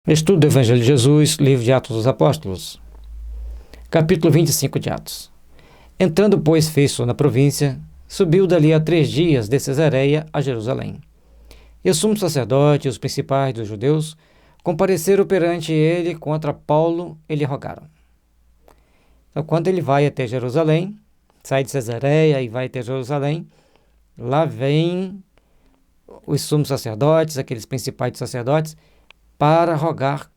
Estudo do Evangelho de Jesus, livro de Atos dos Apóstolos, capítulo 25 de Atos. Entrando, pois, Festo na província, subiu dali a 3 dias de Cesareia a Jerusalém. E o sumo sacerdote e os principais dos judeus compareceram perante ele contra Paulo e lhe rogaram. Então, quando ele vai até Jerusalém, sai de Cesareia e vai até Jerusalém, lá vem os sumos sacerdotes, aqueles principais dos sacerdotes, para rogar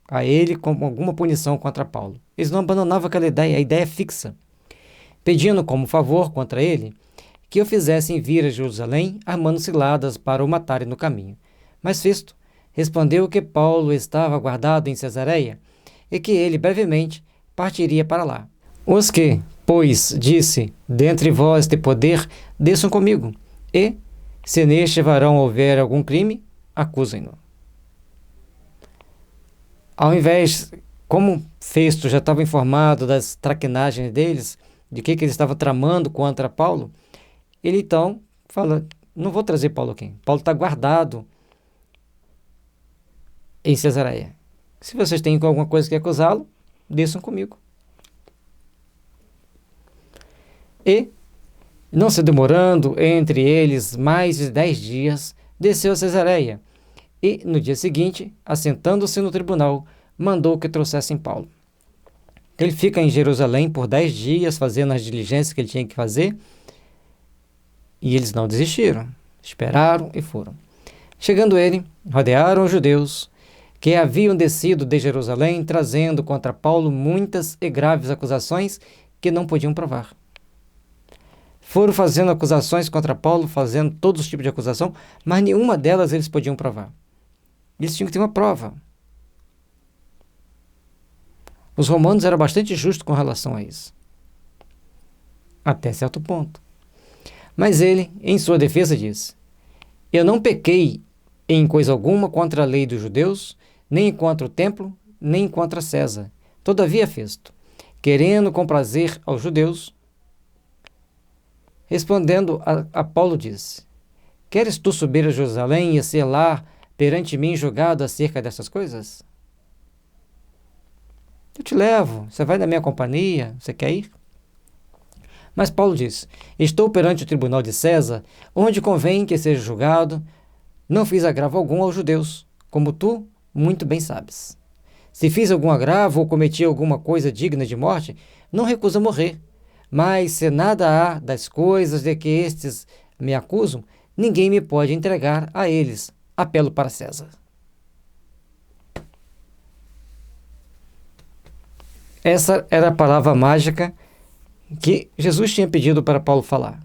a ele como alguma punição contra Paulo. Eles não abandonavam aquela ideia, a ideia fixa, pedindo como favor contra ele que o fizessem vir a Jerusalém armando ciladas para o matarem no caminho. Mas Festo respondeu que Paulo estava guardado em Cesareia e que ele brevemente partiria para lá. Os que, pois, disse, dentre vós de poder, desçam comigo, e, se neste varão houver algum crime, acusem-no. Ao invés, como Festo já estava informado das traquinagens deles, de que eles estavam tramando contra Paulo, ele então fala, não vou trazer Paulo aqui. Paulo está guardado em Cesareia. Se vocês têm alguma coisa que acusá-lo, desçam comigo. E, não se demorando entre eles mais de 10 dias, desceu a Cesareia. E, no dia seguinte, assentando-se no tribunal, mandou que trouxessem Paulo. Ele fica em Jerusalém por 10 dias, fazendo as diligências que ele tinha que fazer, e eles não desistiram, esperaram e foram. Chegando ele, rodearam os judeus, que haviam descido de Jerusalém, trazendo contra Paulo muitas e graves acusações que não podiam provar. Foram fazendo acusações contra Paulo, fazendo todos os tipos de acusação, mas nenhuma delas eles podiam provar. Eles tinham que ter uma prova. Os romanos eram bastante justos com relação a isso. Até certo ponto. Mas ele, em sua defesa, diz: eu não pequei em coisa alguma contra a lei dos judeus, nem contra o templo, nem contra César. Todavia, Festo, querendo comprazer aos judeus, respondendo a Paulo, disse: queres tu subir a Jerusalém e ser lá perante mim julgado acerca dessas coisas? Eu te levo, você vai na minha companhia, você quer ir? Mas Paulo diz: estou perante o tribunal de César, onde convém que seja julgado. Não fiz agravo algum aos judeus, como tu muito bem sabes. Se fiz algum agravo ou cometi alguma coisa digna de morte, não recuso morrer. Mas se nada há das coisas de que estes me acusam, ninguém me pode entregar a eles. Apelo para César. Essa era a palavra mágica que Jesus tinha pedido para Paulo falar.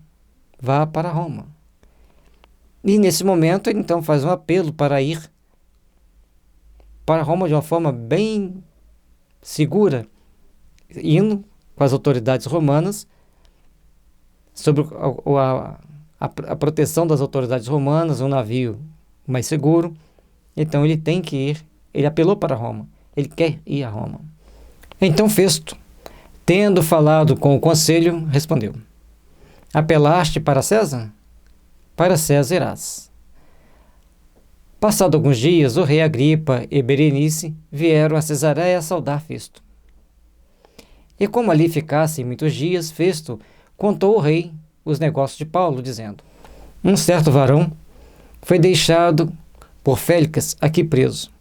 Vá para Roma. E nesse momento ele então faz um apelo para ir para Roma de uma forma bem segura, indo com as autoridades romanas, sobre a proteção das autoridades romanas, um navio mais seguro. Então ele tem que ir, ele apelou para Roma, ele quer ir a Roma. Então Festo, tendo falado com o conselho, respondeu: apelaste para César? Para César irás. Passado alguns dias, o rei Agripa e Berenice vieram a Cesareia saudar Festo. E como ali ficassem muitos dias, Festo contou ao rei os negócios de Paulo, dizendo: um certo varão foi deixado por Félix aqui preso,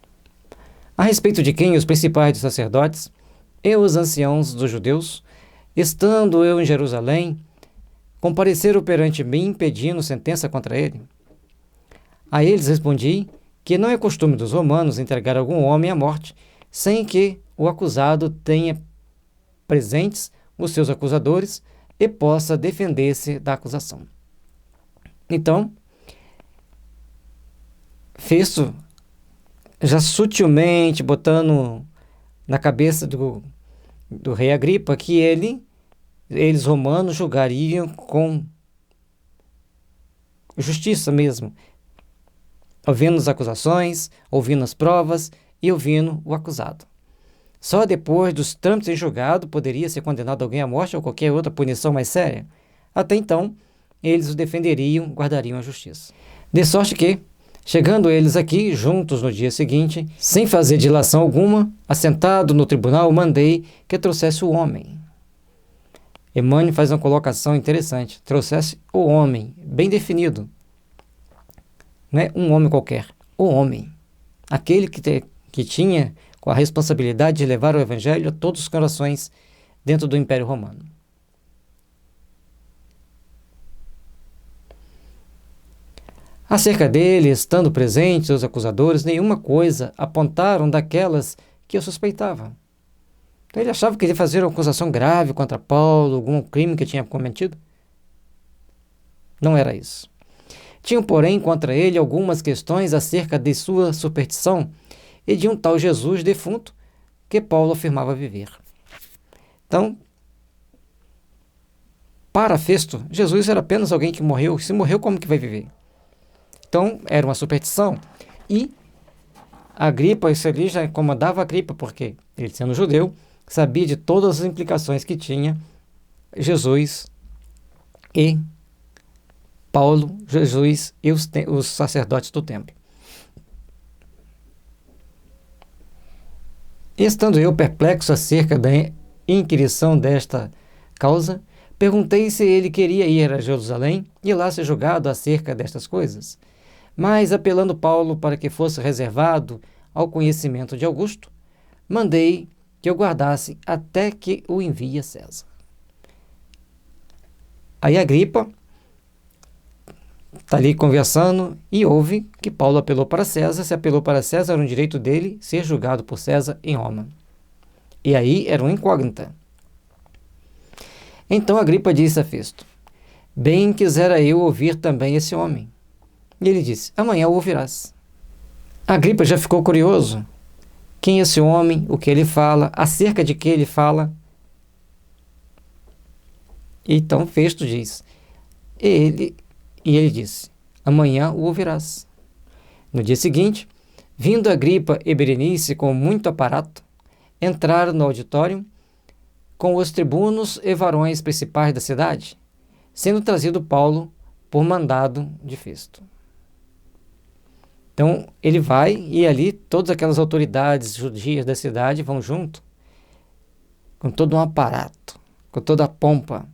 a respeito de quem os principais dos sacerdotes e os anciãos dos judeus, estando eu em Jerusalém, compareceram perante mim pedindo sentença contra ele. A eles respondi que não é costume dos romanos entregar algum homem à morte, sem que o acusado tenha presentes os seus acusadores e possa defender-se da acusação. Então, Festo, já sutilmente botando na cabeça do rei Agripa que eles romanos julgariam com justiça mesmo, ouvindo as acusações, ouvindo as provas e ouvindo o acusado. Só depois dos trâmites em julgado poderia ser condenado alguém à morte ou qualquer outra punição mais séria. Até então, eles o defenderiam, guardariam a justiça. De sorte que, Chegando eles aqui, juntos no dia seguinte, sem fazer dilação alguma, assentado no tribunal, mandei que trouxesse o homem. Emmanuel faz uma colocação interessante. Trouxesse o homem, bem definido. Não é um homem qualquer, o homem. Aquele que tinha com a responsabilidade de levar o evangelho a todos os corações dentro do Império Romano. Acerca dele, estando presentes os acusadores, nenhuma coisa apontaram daquelas que eu suspeitava. Então ele achava que ele ia fazer uma acusação grave contra Paulo, algum crime que tinha cometido. Não era isso. Tinham, porém, contra ele algumas questões acerca de sua superstição e de um tal Jesus defunto que Paulo afirmava viver. Então, para Festo, Jesus era apenas alguém que morreu. Se morreu, como que vai viver? Então, era uma superstição. E Agripa, isso ali já incomodava Agripa, porque ele, sendo judeu, sabia de todas as implicações que tinha Jesus e Paulo, Jesus e os sacerdotes do templo. Estando eu perplexo acerca da inquirição desta causa, perguntei se ele queria ir a Jerusalém e lá ser julgado acerca destas coisas. Mas, apelando Paulo para que fosse reservado ao conhecimento de Augusto, mandei que eu guardasse até que o envie a César. Aí Agripa está ali conversando e ouve que Paulo apelou para César. Se apelou para César, era um direito dele ser julgado por César em Roma. E aí era uma incógnita. Então Agripa disse a Festo: bem quisera eu ouvir também esse homem. E ele disse: amanhã o ouvirás. Agripa já ficou curioso. Quem é esse homem? O que ele fala? Acerca de que ele fala? Então Festo diz: E ele disse: amanhã o ouvirás. No dia seguinte, vindo Agripa e Berenice com muito aparato, entraram no auditório com os tribunos e varões principais da cidade, sendo trazido Paulo por mandado de Festo. Então ele vai e ali todas aquelas autoridades judias da cidade vão junto, com todo um aparato, com toda a pompa.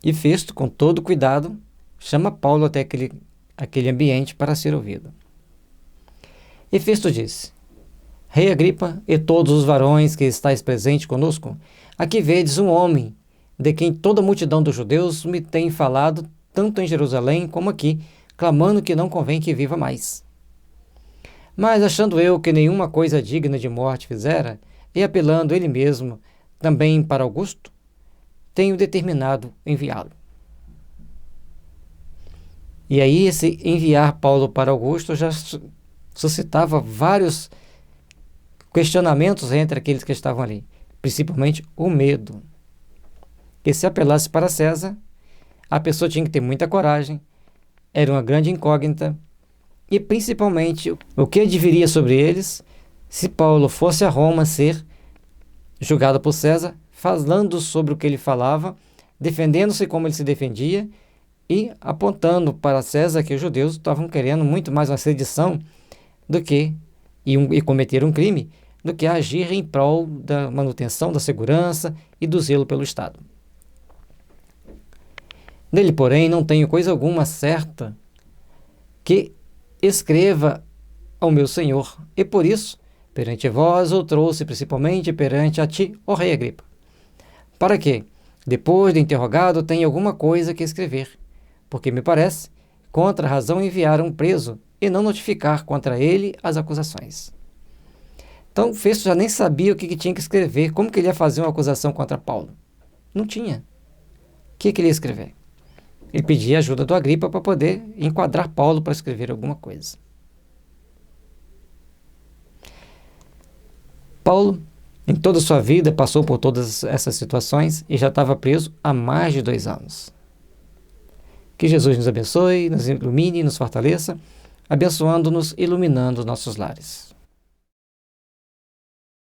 E Festo, com todo cuidado, chama Paulo até aquele ambiente para ser ouvido. E Festo disse: Rei Agripa e todos os varões que estáis presentes conosco, aqui vedes um homem, de quem toda a multidão dos judeus me tem falado, tanto em Jerusalém como aqui, clamando que não convém que viva mais. Mas achando eu que nenhuma coisa digna de morte fizera, e apelando ele mesmo também para Augusto, tenho determinado enviá-lo. E aí esse enviar Paulo para Augusto já suscitava vários questionamentos entre aqueles que estavam ali, principalmente o medo. Que se apelasse para César, a pessoa tinha que ter muita coragem, era uma grande incógnita, e principalmente o que adviria sobre eles se Paulo fosse a Roma ser julgado por César, falando sobre o que ele falava, defendendo-se como ele se defendia e apontando para César que os judeus estavam querendo muito mais uma sedição do que e cometer um crime do que agir em prol da manutenção da segurança e do zelo pelo Estado. Dele, porém, não tenho coisa alguma certa que escreva ao meu senhor, e por isso, perante vós, eu trouxe principalmente perante a ti, ó rei Agripa, para que, depois de interrogado, tenha alguma coisa que escrever, porque me parece, contra a razão enviar um preso e não notificar contra ele as acusações. Então, Festo já nem sabia o que tinha que escrever, como que ele ia fazer uma acusação contra Paulo. Não tinha. O que ele ia escrever? Ele pedia ajuda do Agripa para poder enquadrar Paulo para escrever alguma coisa. Paulo, em toda a sua vida, passou por todas essas situações e já estava preso há mais de 2 anos. Que Jesus nos abençoe, nos ilumine e nos fortaleça, abençoando-nos e iluminando nossos lares.